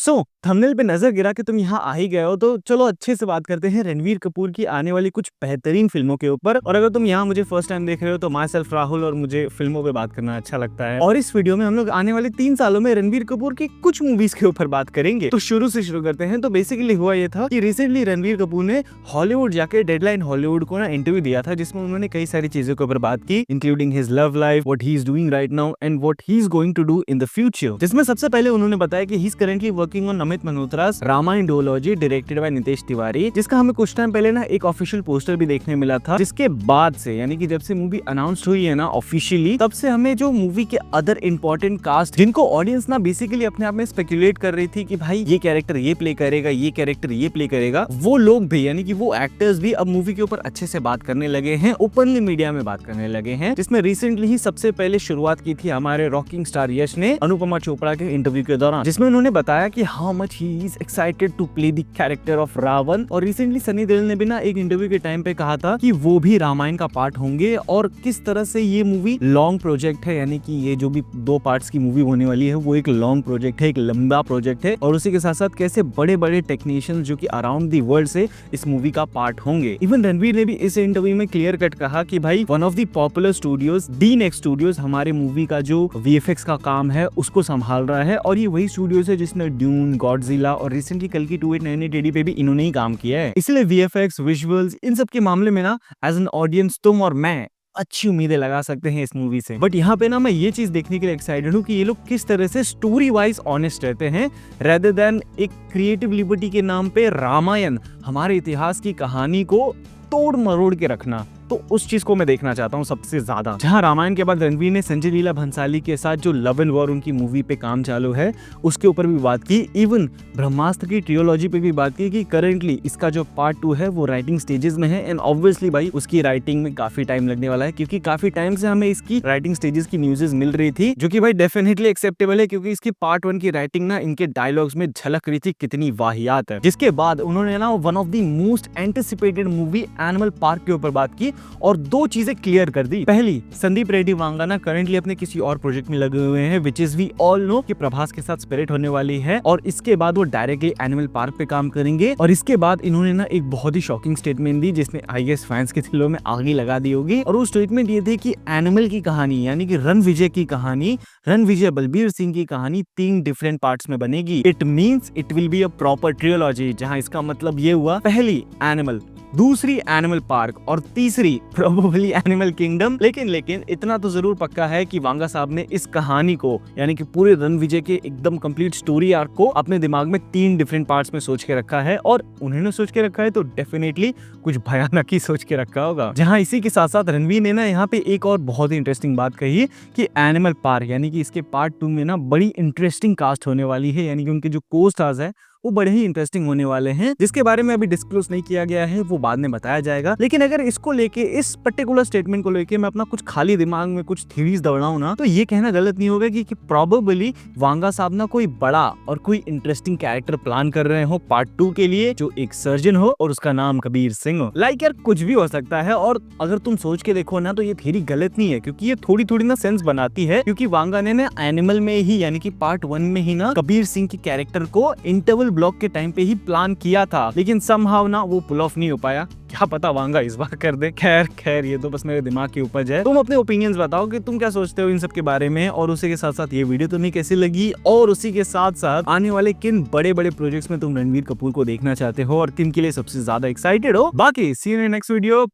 Thumbnail पे नजर गिरा के तुम यहाँ आ ही गए हो तो चलो अच्छे से बात करते हैं रणवीर कपूर की आने वाली कुछ बेहतरीन फिल्मों के ऊपर। और अगर तुम यहाँ मुझे फर्स्ट टाइम देख रहे हो तो माई सेल्फ राहुल और मुझे फिल्मों पे बात करना अच्छा लगता है। और इस वीडियो में हम लोग आने वाले 3 सालों में रणवीर कपूर की कुछ मूवीज के ऊपर बात करेंगे। तो शुरू से शुरू करते हैं। तो बेसिकली हुआ ये था कि रिसेंटली रणवीर कपूर ने हॉलीवुड जाके डेडलाइन हॉलीवुड को ना इंटरव्यू दिया था, जिसमें उन्होंने कई सारी चीजों के ऊपर बात की, including his love life, what he is doing right now and what he is going to do in the future. जिसमें सबसे पहले उन्होंने बताया कि he is currently working on Amit Malhotra's Ramayana duology directed by Nitesh Tiwari, जिसका हमें कुछ टाइम पहले ना एक ऑफिशियल पोस्टर भी देखने मिला था। जिसके बाद से यानी कि जब से मूवी अनाउंस हुई है ना ऑफिशियली, तब से हमें जो मूवी के अदर इंपॉर्टेंट कास्ट, जिनको ऑडियंस ना बेसिकली अपने आप में स्पेकुलेट कर रही थी कि भाई ये कैरेक्टर ये प्ले करेगा, ये कैरेक्टर ये प्ले करेगा, वो लोग भी यानी कि वो एक्टर्स भी अब मूवी के ऊपर अच्छे से बात करने लगे हैं, ओपनली मीडिया में बात करने लगे हैं। जिसमें रिसेंटली ही सबसे पहले शुरुआत की थी हमारे रॉकिंग स्टार यश ने अनुपमा चोपड़ा के इंटरव्यू के दौरान, जिसमें उन्होंने बताया कि how much he is excited to play the character of Ravan. और रिसेंटली सनी देओल ने भी ना एक इंटरव्यू के टाइम पे कहा था कि वो भी रामायण का पार्ट होंगे और किस तरह से ये मूवी लॉन्ग प्रोजेक्ट है, यानी कि ये जो भी 2 पार्ट्स की मूवी होने वाली है वो एक लॉन्ग प्रोजेक्ट है, एक लंबा प्रोजेक्ट है। और उसी के साथ साथ कैसे बड़े बड़े टेक्नीशियंस जो कि अराउंड द वर्ल्ड से इस मूवी का पार्ट होंगे। इवन रणवीर ने भी इस इंटरव्यू में क्लियर कट कहा कि भाई one of the popular studios D-next studios हमारे मूवी का जो वीएफएक्स का काम है उसको संभाल रहा है, और ये वही स्टूडियोज है जिसने ड्यून, गॉडजिला और रिसेंटली कल की 2898 AD पे भी इन्होंने ही काम किया है। इसलिए वीएफएक्स, विजुअल्स, इन सब के मामले में ना एज एन ऑडियंस तुम और मैं अच्छी उम्मीदें लगा सकते हैं इस मूवी से। बट यहाँ पे ना मैं ये चीज देखने के लिए एक्साइटेड हूँ कि ये लोग किस तरह से स्टोरी वाइज ऑनेस्ट रहते हैं, रेदर देन एक क्रिएटिव लिबर्टी के नाम पे रामायण हमारे इतिहास की कहानी को तोड़ मरोड़ के रखना। तो उस चीज को मैं देखना चाहता हूँ सबसे ज्यादा। जहाँ रामायण के बाद रणवीर ने संजय लीला भंसाली के साथ जो लव एंड वॉर उनकी मूवी पे काम चालू है उसके ऊपर भी बात की। इवन ब्रह्मास्त्र की ट्रियोलॉजी पे भी बात की कि करेंटली इसका जो पार्ट 2 है वो राइटिंग स्टेजेस में है, एंड ऑब्वियसली भाई उसकी राइटिंग में काफी टाइम लगने वाला है, क्योंकि काफी टाइम से हमें इसकी राइटिंग स्टेजेस की न्यूज़ेस मिल रही थी, जो कि भाई डेफिनेटली एक्सेप्टेबल है, क्योंकि इसकी पार्ट 1 की राइटिंग ना इनके डायलॉग्स में झलक रही थी कितनी वाहियात है। जिसके बाद उन्होंने ना one of the most anticipated movie animal park के ऊपर बात की और 2 चीजें क्लियर कर दी। पहली, संदीप रेड्डी वांगा ना करंटली अपने किसी और प्रोजेक्ट में लगे हुए हैं, which is we all know कि प्रभास के साथ स्पिरिट होने वाली है, और इसके बाद वो डायरेक्टली एनिमल पार्क पे काम करेंगे। और इसके बाद इन्होंने ना एक बहुत ही शॉकिंग स्टेटमेंट दी जिसने आई गेस फैंस के दिलों में आगी लगा दी होगी। और वो स्टेटमेंट ये थी कि एनिमल की कहानी यानी कि रणविजय की कहानी, रणविजय बलबीर सिंह की कहानी 3 डिफरेंट पार्ट्स में बनेगी। It means it will be a proper ट्रियोलॉजी, जहां इसका मतलब ये हुआ पहली एनिमल, दूसरी एनिमल पार्क और तीसरी प्रोबेबली एनिमल किंगडम। लेकिन इतना तो जरूर पक्का है कि वांगा साहब ने इस कहानी को यानी कि पूरे रणविजय के एकदम कंप्लीट स्टोरी आर्क को अपने दिमाग में 3 डिफरेंट पार्ट्स में सोच के रखा है, और उन्होंने सोच के रखा है तो डेफिनेटली कुछ भयानक ही सोच के रखा होगा। जहां इसी के साथ साथ रणवीर ने ना यहाँ पे एक और बहुत ही इंटरेस्टिंग बात कही कि एनिमल पार्क यानी कि इसके पार्ट 2 में ना बड़ी इंटरेस्टिंग कास्ट होने वाली है, यानी कि उनके जो को स्टार्स है वो बड़े ही इंटरेस्टिंग होने वाले हैं, जिसके बारे में अभी डिस्क्लोज नहीं किया गया है, वो बाद में बताया जाएगा। लेकिन अगर इसको लेके, इस पर्टिकुलर स्टेटमेंट को लेके मैं अपना कुछ खाली दिमाग में कुछ थ्योरीज दौड़ाऊं ना, तो ये कहना गलत नहीं होगा कि प्रोबेबली वांगा साहब ना कोई बड़ा और कोई इंटरेस्टिंग कैरेक्टर प्लान कर रहे हो पार्ट 2 के लिए, जो एक सर्जन हो और उसका नाम कबीर सिंह हो। लाइक यार कुछ भी हो सकता है, और अगर तुम सोच के देखो ना तो ये थ्योरी गलत नहीं है, क्योंकि ये थोड़ी ना सेंस बनाती है, क्योंकि वांगा ने ना एनिमल में ही यानी कि पार्ट 1 में ही ना कबीर सिंह के कैरेक्टर को इंटरवल ब्लॉक के टाइम पे ही प्लान किया था, लेकिन समहाउ ना वो पुल ऑफ नहीं हो पाया। क्या पता वांगा इस बार कर दे। खैर ये तो बस मेरे दिमाग की उपज है। तुम अपने ओपिनियंस बताओ कि तुम क्या सोचते हो इन सब के बारे में, और उसी के साथ साथ ये वीडियो तुम्हें कैसी लगी, और उसी के साथ साथ आने वाले किन बड़े बड़े प्रोजेक्ट्स में तुम रणवीर कपूर को देखना चाहते हो और किन के लिए सबसे ज्यादा एक्साइटेड हो। बाकी सी यू इन नेक्स्ट वीडियो।